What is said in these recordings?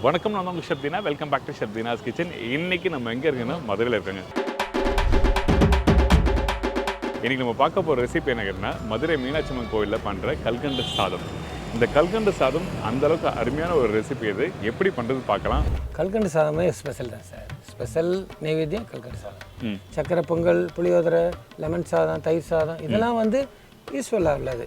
வணக்கம், நான் உங்கள் Shardeena. Welcome back to Shardeena's kitchen. இன்றைக்கி நம்ம எங்கே இருக்குன்னா மதுரையில் இருக்காங்க. இன்றைக்கி நம்ம பார்க்க போகிற ரெசிபி என்ன கேட்டிங்கன்னா, மதுரை மீனாட்சி அம்மன் கோவிலில் பண்ணுற கல்கண்டு சாதம். இந்த கல்கண்டு சாதம் அந்தளவுக்கு அருமையான ஒரு ரெசிபி. இது எப்படி பண்ணுறது பார்க்கலாம். கல்கண்டு சாதமே ஸ்பெஷல் தான் சார். ஸ்பெஷல் நைவேத்தியம் கல்கண்டு சாதம். சக்கரை பொங்கல், புளியோதரை, லெமன் சாதம், தயிர் சாதம் இதெல்லாம் வந்து யூஸ்ஃபுல்லாக உள்ளது.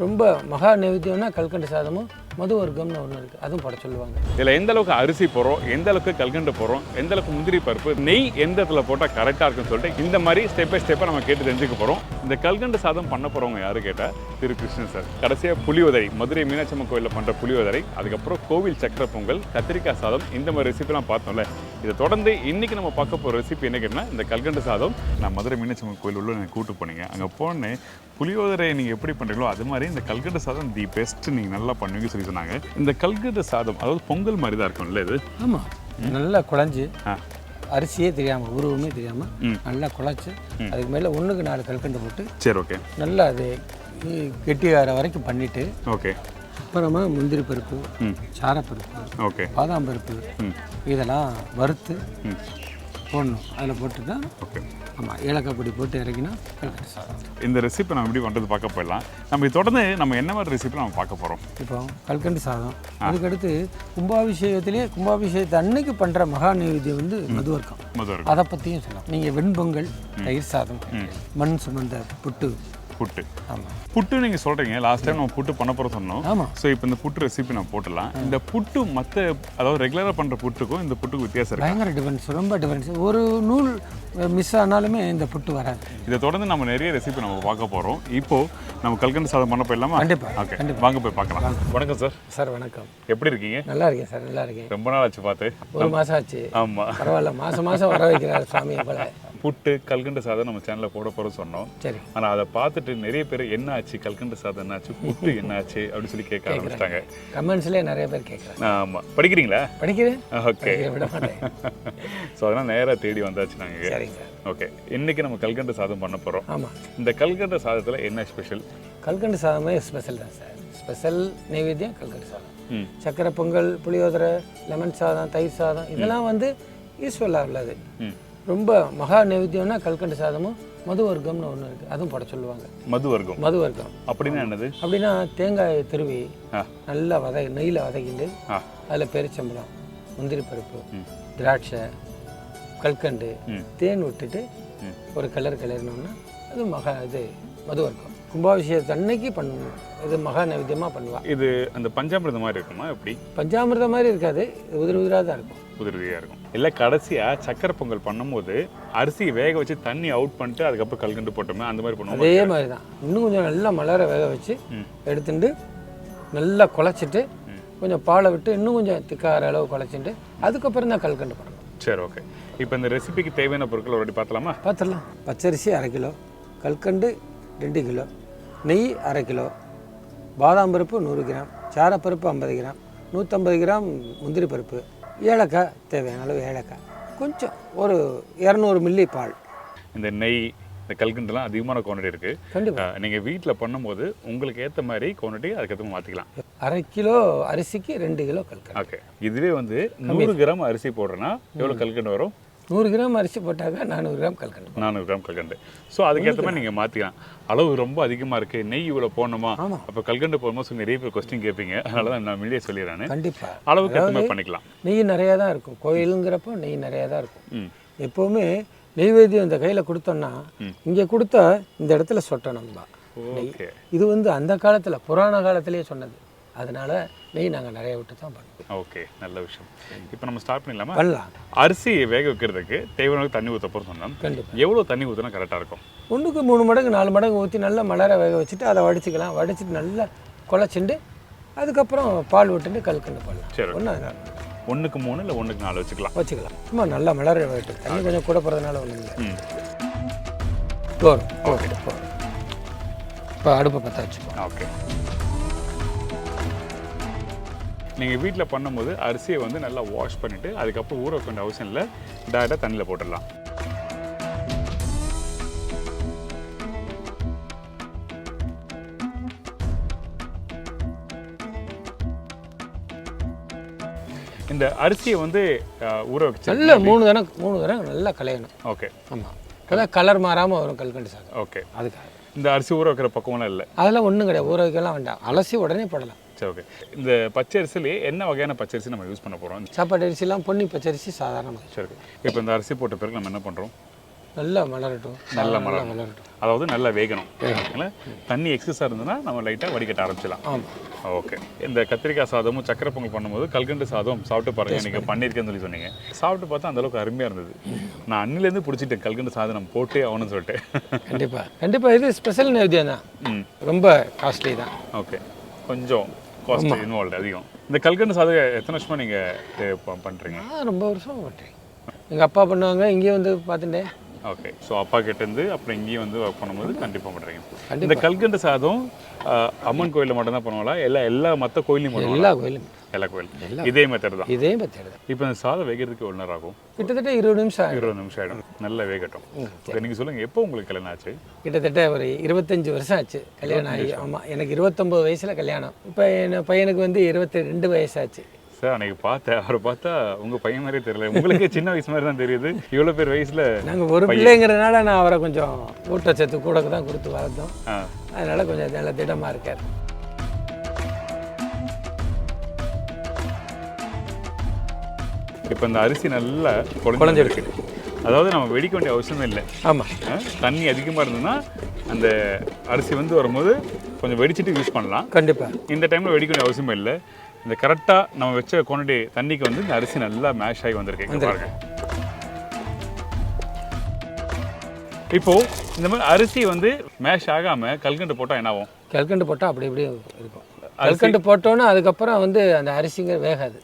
ரொம்ப மகா நைவேத்தியம்னா கல்கண்டு சாதமும் மது வர்க்கம்னு ஒன்று இருக்குது, அதுவும் போட சொல்லுவாங்க. இதில் எந்த அளவுக்கு அரிசி போடுறோம், எந்த அளவுக்கு கல்கண்டு போடுறோம், எந்த அளவுக்கு முந்திரி பருப்பு, நெய் எந்த இடத்துல போட்டால் கரெக்டாக இருக்குன்னு சொல்லிட்டு இந்த மாதிரி ஸ்டெப் பை ஸ்டெப்பாக நம்ம கேட்டு தெரிஞ்சுக்க போகிறோம். இந்த கல்கண்டு சாதம் பண்ண போகிறவங்க யாரு கேட்டால் திரு கிருஷ்ணன் சார். கடைசியாக புளியோதரை, மதுரை மீனாட்சி அம்மன் கோயிலில் பண்ணுற புளியோதரை, அதுக்கப்புறம் கோவில் சக்கரை பொங்கல், கத்திரிக்காய் சாதம், இந்த மாதிரி ரெசிபிலாம் பார்த்தோம்ல. இதை தொடர்ந்து இன்றைக்கி நம்ம பார்க்க போகிற ரெசிபி என்ன கேட்டால் இந்த கல்கண்டு சாதம். நான் மதுரை மீனாட்சி அம்மன் கோயில் உள்ள எனக்கு கூப்பிட்டு போனீங்க. அங்கே போனேன், புளியோதரை நீங்கள் எப்படி பண்ணுறீங்களோ அது மாதிரி இந்த கல்கண்டு சாதம் தி பெஸ்ட், நீங்கள் நல்லா பண்ணுவீங்க சொல்லி சொன்னாங்க. இந்த கல்கண்டு சாதம் அதாவது பொங்கல் மாதிரி தான் இருக்கும்ல இது? ஆமாம், நல்லா குழஞ்சி அரிசியே தெரியாமல், உருவமே தெரியாமல் நல்லா குழச்சி அதுக்கு மேலே 1க்கு 4 கல்கண்டு போட்டு சரி ஓகே நல்லா அது கெட்டியாகிற வரைக்கும் பண்ணிவிட்டு ஓகே அப்புறமா முந்திரி பருப்பு, சாரப்பருப்பு, ஓகே பாதாம் பருப்பு இதெல்லாம் வறுத்து போடணும். அதில் போட்டு தான் ஓகே ஆமாம் ஏலக்காய் பொடி போட்டு இறக்கினா கல்கண்டு சாதம். இந்த ரெசிபி நம்ம எப்படி பண்ணுறது பார்க்க போயிடலாம். நம்ம தொடர்ந்து நம்ம என்ன மாதிரி ரெசிபி நம்ம பார்க்க போகிறோம். இப்போ கல்கண்டு சாதம், அதுக்கடுத்து கும்பாபிஷேகத்தை அன்னைக்கு பண்ணுற மகா நைவேத்தியம் வந்து மதுவர்க்கம். அதை பற்றியும் சொல்லலாம். நீங்கள் வெண்பொங்கல், தயிர் சாதம், மண் சுமந்த புட்டு. ஆமாம், புட்டு நீங்கள் சொல்கிறீங்க. லாஸ்ட் டைம் நம்ம புட்டு பண்ண போகிற சொன்னோம். ஆமாம். ஸோ இப்போ இந்த புட்டு ரெசிபி நான் போட்டுடலாம். இந்த புட்டு மற்ற அதாவது ரெகுலராக பண்ணுற புட்டுக்கும் இந்த புட்டுக்கும் வித்தியாசம் இருக்குது. பயங்கர டிஃபரன்ஸ், ரொம்ப டிஃபரன்ஸ். ஒரு நூல் மிஸ் ஆனாலுமே இந்த புட்டு வராது. இதை தொடர்ந்து நம்ம நிறைய ரெசிபி நம்ம பார்க்க போகிறோம். இப்போது நம்ம கல்கண்டு சாதம் பண்ண போயிடலாமா? கண்டிப்பாக. ஓகே, வாங்க போய் பார்க்கலாம். வணக்கம் சார். சார் வணக்கம். எப்படி இருக்கீங்க? நல்லா இருக்கேன் சார், நல்லா இருக்கேன். ரொம்ப நாள் ஆச்சு பார்த்து. 1 மாதம் ஆச்சு. ஆமாம், பரவாயில்ல, மாதம் வர வைக்கிறார் சுவாமி. போல புட்டு கல்கண்டு சாதம் நம்ம சேனலில் போட போகிறோம் சொன்னோம். சரி. ஆனால் அதை பார்த்துட்டு நிறைய பேர் என்ன ஆச்சு, கல்கண்டு சாதம் என்ன ஆச்சு, புட்டு என்ன ஆச்சு அப்படின்னு சொல்லி கேட்க ஆரம்பிச்சிட்டாங்க. கமெண்ட்ஸ்லேயே நிறைய பேர் கேட்குறாங்க. ஆமாம், படிக்கிறீங்களா? படிக்கிறேன். ஓகே. ஸோ அதெல்லாம் நேராக தேடி வந்தாச்சு நாங்கள். சரிங்க சார். ஓகே, இன்னைக்கு நம்ம கல்கண்டு சாதம் பண்ண போகிறோம். ஆமாம். இந்த கல்கண்டு சாதத்தில் என்ன ஸ்பெஷல்? கல்கண்டு சாதமே ஸ்பெஷல் தான் சார். ஸ்பெஷல் நைவேத்தியம் கல்கண்டு சாதம். சக்கரை பொங்கல், புளியோதரை, லெமன் சாதம், தயிர் சாதம் இதெல்லாம் வந்து யூஸ்ஃபுல்லாக உள்ளது. ரொம்ப மகா நைவேத்தியம்னா கல்கண்டு சாதமும் மது வர்க்கம்னு ஒன்று இருக்குது, அதுவும் போட சொல்லுவாங்க. மது வர்க்கம் அப்படின்னா என்னது? அப்படின்னா தேங்காய் துருவி நல்லா நெய்யில் வதக்கிட்டு அதில் பெருச்சம்பழம், முந்திரி பருப்பு, திராட்சை, கல்கண்டு, தேன் விட்டுட்டு ஒரு கிளறினோம்னா அது மது வர்க்கம். கும்பாபிஷேகத்தை அன்னைக்கு பண்ணுவோம். இது மகா நைவேத்தியமாக பண்ணுவாங்க. இது அந்த பஞ்சாமிரதம் மாதிரி இருக்குமா? எப்படி? பஞ்சாமிரதம் மாதிரி இருக்காது, உதிராக தான் இருக்கும். உதிரியாக இருக்கும். இல்லை, கடைசியாக சக்கரை பொங்கல் பண்ணும்போது அரிசி வேக வச்சு தண்ணி அவுட் பண்ணிட்டு அதுக்கப்புறம் கல்கண்டு போட்டோமே அந்த மாதிரி பண்ணுவோம். அதே மாதிரி தான். இன்னும் கொஞ்சம் நல்லா மலர வேக வச்சு எடுத்துட்டு நல்லா குழச்சிட்டு கொஞ்சம் பாலை விட்டு இன்னும் கொஞ்சம் திக்கார அளவு குழச்சிட்டு அதுக்கப்புறம் தான் கல்கண்டு பண்ணணும். சரி ஓகே. இப்போ இந்த ரெசிபிக்கு தேவையான பொருட்கள் ஒரு பார்த்துடலாமா? பார்த்துடலாம். பச்சரிசி 1/2 கிலோ, கல்கண்டு 2 கிலோ, நெய் 1/2 கிலோ, பாதாம் பருப்பு 100 கிராம், சாரப்பருப்பு 50 கிராம், 150 கிராம் முந்திரி பருப்பு, ஏலக்காய் தேவையான அளவு ஏலக்காய், கொஞ்சம் ஒரு 200 மில்லி பால். இந்த நெய், இந்த கல்கண்டுலாம் அதிகமான குவான்டிட்டி இருக்குது. கண்டிப்பாக நீங்கள் வீட்டில் பண்ணும்போது உங்களுக்கு ஏற்ற மாதிரி குவான்டிட்டி அதுக்கேற்ற மாற்றிக்கலாம். 1/2 கிலோ அரிசிக்கு 2 கிலோ கல்கண்டு. ஓகே. இதுவே வந்து 100 கிராம் அரிசி போடுறேன்னா எவ்வளோ கல்கண்டு வரும்? 100 கிராம் அரிசி போட்டாக்க 400 கிராம் கல்கண்டு. 400 கிராம் கல்கண்டு. ஸோ அதுக்கேற்ற மாதிரி நீங்கள் மாற்றிக்கலாம். அளவு ரொம்ப அதிகமாக இருக்குது, நெய் இவ்வளோ போடணுமா, அப்போ கல்கண்டு போடும்போது சொல்லி நிறைய பேர் கொஸ்டின் கேட்பீங்க. அதனால தான் நான் முன்னாடியே சொல்லிடுறேன். கண்டிப்பாக அளவுக்கு ஏற்ற மாதிரி பண்ணிக்கலாம். நெய் நிறையா தான் இருக்கும், கோயிலுங்கிறப்போ நெய் நிறையா தான் இருக்கும். எப்போவுமே நெய்வேத்தியம் இந்த கையில் கொடுத்தோம்னா இங்கே கொடுத்தா இந்த இடத்துல சொட்டணும். இது வந்து அந்த காலத்தில் புராண காலத்திலேயே சொன்னது. அதனால நெய் நாங்கள் நிறைய விட்டு தான் பண்ணுவோம். ஓகே, நல்ல விஷயம். இப்போ நம்ம ஸ்டார்ட் பண்ணிடலாமா? பண்ணலாம். அரிசி வேக வைக்கிறதுக்கு தேவையான தண்ணி ஊற்ற போகிறோம் சொன்னோம். கண்டிப்பாக. எவ்வளோ தண்ணி ஊற்றினா கரெக்டாக இருக்கும்? 1க்கு 3 மடங்கு 4 மடங்கு ஊற்றி நல்லா மலர வேக வச்சுட்டு அதை வடிச்சிக்கலாம். வடிச்சிட்டு நல்லா குழச்சிட்டு அதுக்கப்புறம் பால் விட்டுட்டு கல்கண்டு பண்ணலாம். சரி, 1க்கு 3 இல்லை 1க்கு 4 வச்சுக்கலாம். சும்மா நல்லா மலர வேகட்டும். தண்ணி கொஞ்சம் கூட போகிறதுனால ஒன்றும் இல்லை. போதும். ஓகே, போதும். இப்போ அடுப்பை பற்ற வச்சுக்கோம். ஓகே. நீங்கள் வீட்டில் பண்ணும்போது அரிசியை வந்து நல்லா வாஷ் பண்ணிவிட்டு அதுக்கப்புறம் ஊற வைக்க வேண்டிய அவசியம் இல்லை, டேரெக்டாக தண்ணியில் போட்டுடலாம். இந்த அரிசியை வந்து ஊற வச்சு நல்ல 3 தரம் நல்லா களையணும். ஓகே. ஆமாம், அதான் கலர் மாறாமல் வரும் கல்கண்டு சாதம். ஓகே. அதுக்காக இந்த அரிசி ஊற வைக்கிற பக்கம்லாம் இல்லை? அதெல்லாம் ஒன்றும் கிடையாது, ஊற வைக்கலாம் வேண்டாம், அலசி உடனே போடலாம். சரி, ஓகே. இந்த பச்சரிசிலேயே என்ன வகையான பச்சரிசி நம்ம யூஸ் பண்ண போகிறோம்? சாப்பாடு அரிசிலாம் பொன்னி பச்சரிசி சாதாரணமாக. சரி, இப்போ இந்த அரிசி போட்ட பிறகு நம்ம என்ன பண்ணுறோம்? நல்லா மலரட்டும். நல்லா மலரட்டும், அதாவது நல்லா வேகணும். தண்ணி எக்ஸஸாக இருந்ததுன்னா நம்ம லைட்டாக வடிகட்ட ஆரம்பிச்சிடலாம். ஆமாம், ஓகே. இந்த கத்திரிக்காய் சாதமும் சக்கரை பொங்கல் பண்ணும்போது கல்கண்டு சாதம் சாப்பிட்டு பாருங்க, நீங்கள் பண்ணியிருக்கேன்னு சொல்லி சொன்னீங்க. சாப்பிட்டு பார்த்தா அந்தளவுக்கு அருமையாக இருந்தது. நான் அன்னிலேருந்து பிடிச்சிட்டேன் கல்கண்டு சாதம் நம்ம போட்டே ஆகணும்னு சொல்லிட்டு. கண்டிப்பாக இது ஸ்பெஷல் நைவேத்தியம் தான், ரொம்ப காஸ்ட்லி தான். ஓகே, கொஞ்சம் காஸ்ட் இன்வால்வ் அதிகம். இந்த கல்கண்டு சாதம் எத்தனை வருஷமாக நீங்கள் பண்ணுறீங்க? ரொம்ப வருஷம் பண்ணுறேன். எங்கள் அப்பா பண்ணுவாங்க, இங்கேயும் வந்து பார்த்துட்டேன். ஓகே. ஸோ அப்பா கிட்டேருந்து அப்புறம் இங்கேயும் வந்து ஒர்க் பண்ணும்போது கண்டிப்பாக பண்ணுறீங்க. இந்த கல்கண்டு சாதம் அம்மன் கோயிலில் மட்டும்தான் பண்ணுவாங்களா? எல்லா மற்ற கோயிலையும் பண்ணுவாங்க? எல்லா கோயிலும், எல்லா கோயிலும் இதே மெத்தட் தான். இதே மெத்தட் தான். இப்போ இந்த சாதம் வேகிறதுக்கு 1 நேரம் ஆகும்? கிட்டத்தட்ட 20 நிமிஷம். 20 நிமிஷம் ஆகிடும். நல்லா வேகட்டும். ஓகே, நீங்கள் சொல்லுங்கள், எப்போ உங்களுக்கு கல்யாணம் ஆச்சு? கிட்டத்தட்ட ஒரு 25 வருஷம் ஆச்சு கல்யாணம் ஆகி. ஆமாம், எனக்கு 29 வயசில் கல்யாணம். இப்போ என் பையனுக்கு வந்து 22 வயசாச்சு. சார், அன்றைக்கி பார்த்தேன், அவரை பார்த்தா உங்கள் பையன் மாதிரியே தெரியல, உங்களுக்கு சின்ன வயசு மாதிரி தான் தெரியுது. இவ்வளோ பேர் வயசில் நாங்கள் ஒரு பிள்ளைங்கிறதுனால நான் அவரை கொஞ்சம் ஊட்டச்சத்து கூட தான் கொடுத்து வளர்த்தோம். அதனால் கொஞ்சம் நல்ல திடமாக இருக்கார். இப்போ இந்த அரிசி நல்லா குழஞ்சிருக்கு, அதாவது நம்ம வெடிக்க வேண்டிய அவசியமே இல்லை. ஆமாம், தண்ணி அதிகமாக இருந்ததுன்னா அந்த அரிசி வந்து வரும்போது கொஞ்சம் வெடிச்சிட்டு யூஸ் பண்ணலாம். கண்டிப்பாக இந்த டைமில் வெடிக்க வேண்டிய அவசியமே இல்லை. இந்த கரெக்டாக நம்ம வச்ச குவான்டிட்டி தண்ணிக்கு வந்து இந்த அரிசி நல்லா மேஷ் ஆகி வந்திருக்கு பாருங்க. இப்போது இந்த மாதிரி அரிசி வந்து மேஷ் ஆகாமல் கல்கண்டு போட்டால் என்ன ஆகும்? கல்கண்டு போட்டால் அப்படி இப்படி இருக்கும். கல்கண்டு போட்டோன்னா அதுக்கப்புறம் வந்து அந்த அரிசிங்க வேகாது.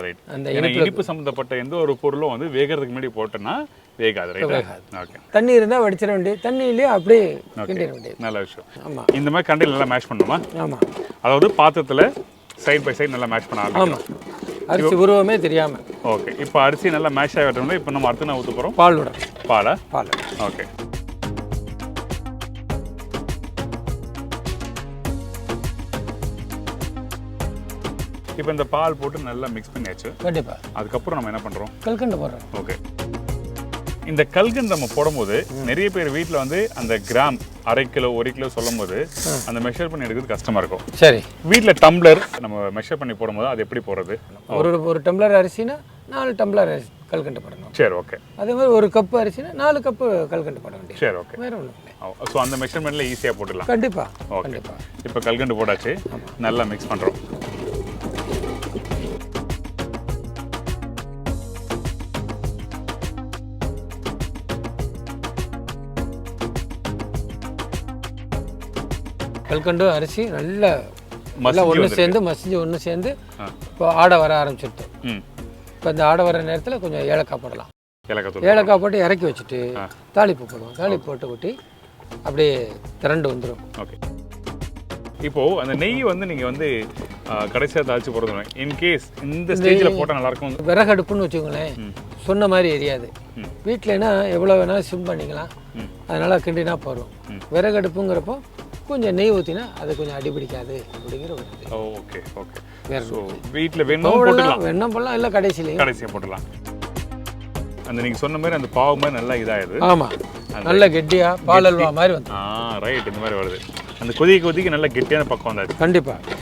ரைட். அந்த இனிப்பு சம்மந்தப்பட்ட எந்த ஒரு பொருளும் வந்து வேகிறதுக்கு முன்னாடி போட்டோன்னா வேகாது. ரைட். ஓகே. தண்ணி இருந்தால் வடிச்சிட வேண்டியது, தண்ணியிலேயே அப்படியே கிண்டிட வேண்டியது. நல்ல விஷயம். ஆமாம், இந்த மாதிரி கண்டியில் நல்லா மேஷ் பண்ணுமா? ஆமாம், அதாவது பாத்திரத்தில் சைட் பை சைடு நல்லா மேஷ் பண்ண ஆரம்பிக்கலாம். அரிசி உருவமே தெரியாமல். ஓகே. இப்போ அரிசி நல்லா மேஷ் ஆகி வரணும்னா இப்போ நம்ம அடுத்து நான் ஊற்ற போகிறோம் பால் விடுறோம். பால். ஓகே. இப்போ இந்த பால் போட்டு நல்லா மிக்ஸ் பண்ணியாச்சு. கண்டிப்பாக. அதுக்கப்புறம் நம்ம என்ன பண்ணுறோம்? கல்கண்டு போடுறோம். ஓகே. இந்த கல்கண்டு நம்ம போடும்போது நிறைய பேர் வீட்டில் வந்து அந்த கிராம் 1/2 கிலோ 1 கிலோ சொல்லும் போது அந்த மெஷர் பண்ணி எடுக்கிறது கஷ்டமாக இருக்கும். சரி. வீட்டில் டம்ளர் நம்ம மெஷர் பண்ணி போடும்போது அது எப்படி போடுறது? ஒரு டம்ளர் அரிசினா 4 டம்ளர் கல்கண்டு போடணும். சரி, ஓகே. அதே மாதிரி 1 கப்பு அரிசினா 4 கப்பு கல்கண்டு போட வேண்டியது. சரி, ஓகே. வேற ஒன்றும் இல்லை. ஸோ அந்த மெஷர்மெண்ட்டில் ஈஸியாக போட்டுடலாம். கண்டிப்பாக. ஓகே. கண்டிப்பாக. இப்போ கல்கண்டு போட்டாச்சு, நல்லா மிக்ஸ் பண்ணுறோம். கல்கண்டு அரிசி நல்லா ஒன்று சேர்ந்து மசிஞ்சு ஒன்று சேர்ந்து இப்போ ஆடை வர ஆரம்பிச்சிருது. இப்போ இந்த ஆடை வர நேரத்தில் கொஞ்சம் ஏலக்காய் போடலாம். ஏலக்காய் போட்டு இறக்கி வச்சுட்டு தாளிப்பு போடுவோம். தாளிப்பு போட்டு கொட்டி அப்படியே திரண்டு வந்துடும். ஓகே. இப்போது அந்த நெய் வந்து நீங்கள் வந்து கடைசியாக தாளிச்சு போடுறது இன்கேஸ் இந்த ஸ்டேஜில் போட்டால் நல்லாயிருக்கும். விறகு அடுப்புன்னு வச்சுக்கோங்களேன், சொன்ன மாதிரி எரியாது. வீட்டிலனா எவ்வளோ வேணாலும் சிம் பண்ணிக்கலாம், அதனால் கிண்டினா போகிறோம். விறகு அடுப்புங்கிறப்போ கொஞ்சம் நெய் ஊற்றினா அது கொஞ்சம் அடிபிடிக்காது அப்படிங்கிற ஒரு இது. Okay, okay. வேறு வீட்டில் வேணும் போட்டுக்கலாம், வெண்ணம் போடலாம், இல்லை கடைசியாக போட்டுடலாம். அந்த நீங்கள் சொன்ன மாதிரி அந்த பாவு மாதிரி நல்லா இதாகுது. ஆமாம், நல்ல கெட்டியாக பால் அல்வா மாதிரி வந்து. ரைட். இந்த மாதிரி வருது. அந்த கொதிக்க நல்ல கெட்டியான பக்கம் வந்தாச்சு. கண்டிப்பாக.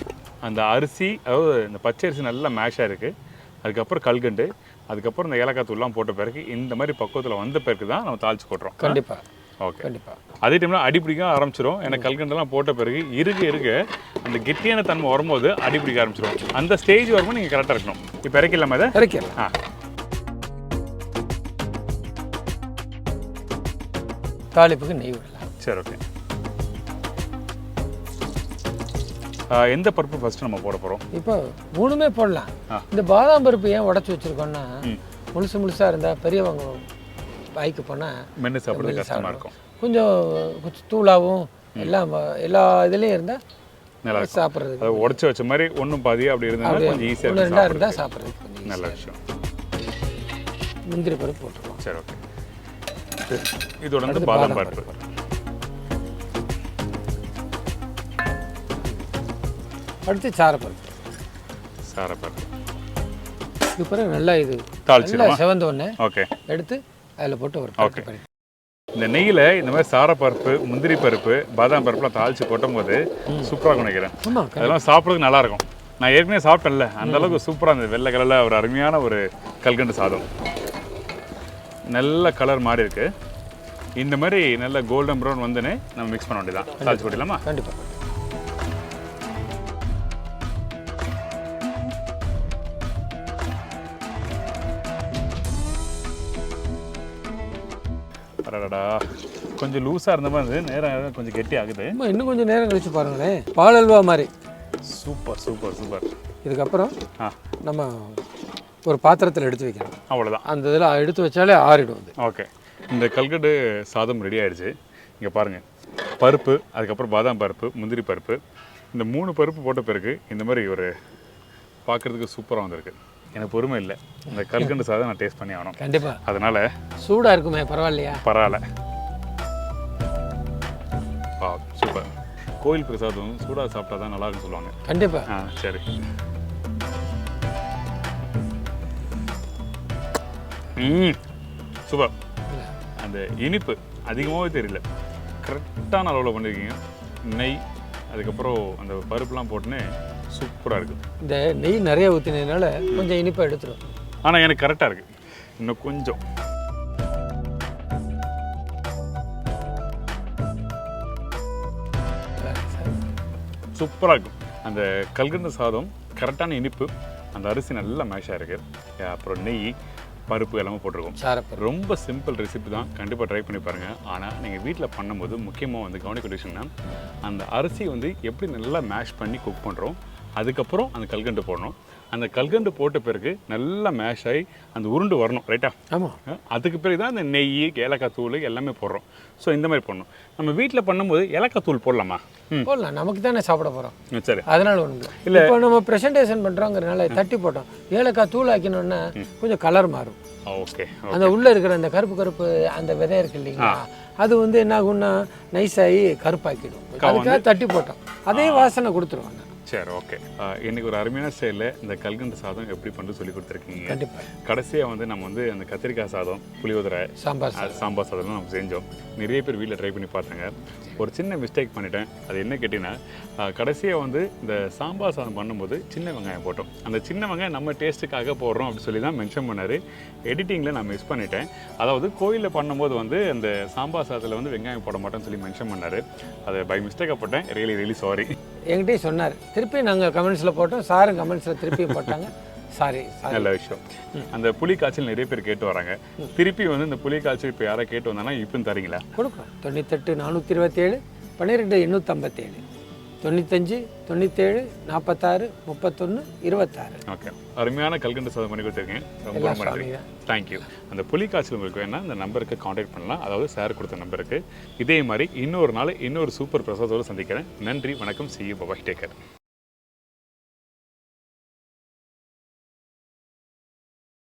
அந்த அரிசி, அதாவது இந்த பச்சை அரிசி நல்லா மேஷாக இருக்குது. அதுக்கப்புறம் கல்கண்டு, அதுக்கப்புறம் இந்த ஏலக்காய் தூள்லாம் போட்ட பிறகு இந்த மாதிரி பக்குவத்தில் வந்த பிறகு தான் நம்ம தாளிச்சு போட்டுறோம். கண்டிப்பாக. ஓகே. கண்டிப்பாக. அதே டைமில் அடிப்பிடிக்க ஆரம்பிச்சிடும். ஏன்னா கல்கண்டெல்லாம் போட்ட பிறகு இருக்க அந்த கெட்டியான தன்மை வரும்போது அடிப்பிடிக்க ஆரம்பிச்சிடும். அந்த ஸ்டேஜ் வரும்போது நீங்கள் கரெக்டாக இருக்கணும். இப்போ இறக்கலாமா? இதை இறக்கலாம். தாளிப்புக்கு நெய் விடலாம். சரி, ஓகே. எந்த பருப்பு ஃபர்ஸ்ட் நம்ம போட போகிறோம்? இப்போ 3மே போடலாம். இந்த பாதாம் பருப்பு ஏன் உடச்சி வச்சுருக்கோன்னா, முழுசாக இருந்தால் பெரியவங்க வாய்க்கு போனால் மென்று சாப்பிட்றது கஷ்டமாக இருக்கும். கொஞ்சம் தூளாகவும் எல்லா இதுலேயும் இருந்தால் நல்லா சாப்பிட்றது. அதை உடச்சி வச்ச மாதிரி ஒன்றும் பாதி அப்படி இருந்தால் கொஞ்சம் ஈஸியாக 1-2 இருந்தால் சாப்பிட்றதுக்கு கொஞ்சம் நல்ல விஷயம். முந்திரி பருப்பு போட்டுருவோம். சரி, ஓகே. இதோட வந்து பாதாம் பருப்பு. அடுத்து சாரப்பருப்பு. இது பிறகு நல்லா இது தாளிச்சிருமா? நல்லா செவந்த உடனே ஓகே. எடுத்து அதில் போட்டு ஒரு பரட்டு பண்ணி இந்த நெய்யில் இந்த மாதிரி சாரப்பருப்பு, முந்திரி பருப்பு, பாதாம் பருப்புலாம் தாளித்து கொட்டும் போது சூப்பராக நினைக்கிறேன். ஆமாம், அதெல்லாம் சாப்பிட்றதுக்கு நல்லாயிருக்கும். நான் ஏற்கனவே சாப்பிட்டேன்ல, அந்த அளவுக்கு சூப்பராக இருந்தது. வெள்ளை கலரில் ஒரு அருமையான ஒரு கல்கண்டு சாதம். நல்ல கலர் மாறி இருக்கு. இந்த மாதிரி நல்ல கோல்டன் ப்ரௌன் வந்துன்னு நம்ம மிக்ஸ் பண்ண வேண்டியதான். தாளிச்சு கொட்டிடலாமா? கண்டிப்பாக. அடடா, கொஞ்சம் லூஸாக இருந்த மாதிரி இருந்தது. நேரம் கொஞ்சம் கெட்டி ஆகுது. இன்னும் கொஞ்சம் நேரம் கழிச்சு பாருங்களேன், பால் அல்வா மாதிரி. Super super super. இதுக்கப்புறம் நம்ம ஒரு பாத்திரத்தில் எடுத்து வைக்கணும். அவ்வளோதான். அந்த இதில் எடுத்து வச்சாலே ஆறிடும். ஓகே. இந்த கல்கண்டு சாதம் ரெடி ஆகிடுச்சு. இங்கே பாருங்கள், பருப்பு, அதுக்கப்புறம் பாதாம் பருப்பு, முந்திரி பருப்பு, இந்த 3 பருப்பு போட்ட பிறகு இந்த மாதிரி ஒரு பார்க்குறதுக்கு சூப்பராக வந்திருக்கு. எனக்கு பொறுமை இல்லை, இந்த கல்கண்டு சாதம் நான் டேஸ்ட் பண்ணி ஆகணும். கண்டிப்பாக. அதனால் சூடாக இருக்குமே, பரவாயில்லையா? பரவாயில்ல. சூப்பர். கோயில் பிரசாதம் சூடாக சாப்பிட்டா தான் நல்லா இருக்குன்னு சொல்லுவாங்க. கண்டிப்பாக. சரி. சூப்பர். அந்த இனிப்பு அதிகமாகவே தெரியல, கரெக்டான அளவில் பண்ணியிருக்கீங்க. நெய், அதுக்கப்புறம் அந்த பருப்புலாம் போட்டுன்னு சூப்பராக இருக்குது. இந்த நெய் நிறைய ஊற்றினதுனால கொஞ்சம் இனிப்பாக எடுத்துரும். ஆனால் எனக்கு கரெக்டாக இருக்குது. இன்னும் கொஞ்சம் சூப்பராக இருக்கும். அந்த கல்கண்டு சாதம் கரெக்டான இனிப்பு, அந்த அரிசி நல்லா மேஷாக இருக்குது. அப்புறம் நெய், பருப்பு எல்லாமே போட்டிருக்கோம். ரொம்ப சிம்பிள் ரெசிபி தான், கண்டிப்பாக ட்ரை பண்ணி பாருங்கள். ஆனால் நீங்கள் வீட்டில் பண்ணும்போது முக்கியமாக வந்து கவனிக்க விஷயம்னா, அந்த அரிசி வந்து எப்படி நல்லா மேஷ் பண்ணி குக் பண்ணுறோம், அதுக்கப்புறம் அந்த கல்கண்டு போடணும். அந்த கல்கண்டு போட்ட பிறகு நல்லா மேஷ் ஆகி அந்த உருண்டு வரணும், ரைட்டா? ஆமாம். அதுக்கு பிறகு தான் அந்த நெய், ஏலக்காய் தூள் எல்லாமே போடுறோம். ஸோ இந்த மாதிரி பண்ணணும். நம்ம வீட்டில் பண்ணும்போது ஏலக்காய் தூள் போடலாமா? போடலாம், நமக்கு தானே சாப்பிட போகிறோம். சரி, அதனால ஒன்றும் இல்லை. இப்போ நம்ம ப்ரெசன்டேஷன் பண்ணுறோங்கிறனால தட்டி போட்டோம். ஏலக்காய் தூள் ஆக்கணும்னா கொஞ்சம் கலர் மாறும். ஓகே. அந்த உள்ளே இருக்கிற அந்த கருப்பு அந்த விதை இருக்கு இல்லைங்களா, அது வந்து என்ன ஆகும்னா நைஸாகி கருப்பாக்கிடும். அதுக்காக தட்டி போட்டோம், அதே வாசனை கொடுத்துருவாங்க. சரி, ஓகே. இன்னைக்கு ஒரு அருமையான ஸ்டைலில் இந்த கல்கண்டு சாதம் எப்படி பண்ணி சொல்லி கொடுத்துருக்கீங்க. கண்டிப்பாக. கடைசியாக வந்து நம்ம வந்து அந்த கத்திரிக்காய் சாதம், புளியோதரை, சாம்பார் சாதம்லாம் நம்ம செஞ்சோம். நிறைய பேர் வீட்டில் ட்ரை பண்ணி பார்த்தாங்க. ஒரு சின்ன மிஸ்டேக் பண்ணிட்டேன். அது என்ன கேட்டிங்கன்னா, கடைசியாக வந்து இந்த சாம்பார் சாதம் பண்ணும்போது சின்ன வெங்காயம் போட்டோம். அந்த சின்ன வெங்காயம் நம்ம டேஸ்ட்டுக்காக போடுறோம் அப்படி சொல்லி தான் மென்ஷன் பண்ணார். எடிட்டிங்கில் நான் மிஸ் பண்ணிட்டேன். அதாவது கோயிலில் பண்ணும்போது வந்து அந்த சாம்பார் சாதத்தில் வந்து வெங்காயம் போட மாட்டேன்னு சொல்லி மென்ஷன் பண்ணார். அதை பை மிஸ்டேக்காக போட்டேன். Really sorry. என்கிட்டயும் சொன்னார், திருப்பி நாங்கள் கமெண்ட்ஸில் போட்டோம், சாரும் கமெண்ட்ஸில் திருப்பியும் போட்டாங்க. சாரி. நல்ல விஷயம். அந்த புளி காய்ச்சல் நிறைய பேர் கேட்டு வராங்க. திருப்பி வந்து இந்த புளி காய்ச்சல் இப்போ யாராவது கேட்டு வந்தாங்கன்னா இப்போ தரீங்களா? கொடுக்குறோம். 98 427 12 857 95 97 46 31 26. ஓகே. அருமையான கல்கண்டு சாதம் பண்ணி கொடுத்துருக்கேன். ரொம்ப நன்றி. தேங்க்யூ. அந்த புளி காய்ச்சல் உங்களுக்கு வேணால் இந்த நம்பருக்கு காண்டாக்ட் பண்ணலாம், அதாவது சார் கொடுத்த நம்பருக்கு. இதே மாதிரி இன்னொரு நாள் இன்னொரு சூப்பர் பிரசாதத்தோடு சந்திக்கிறேன். நன்றி, வணக்கம். See you. Bye. Take care.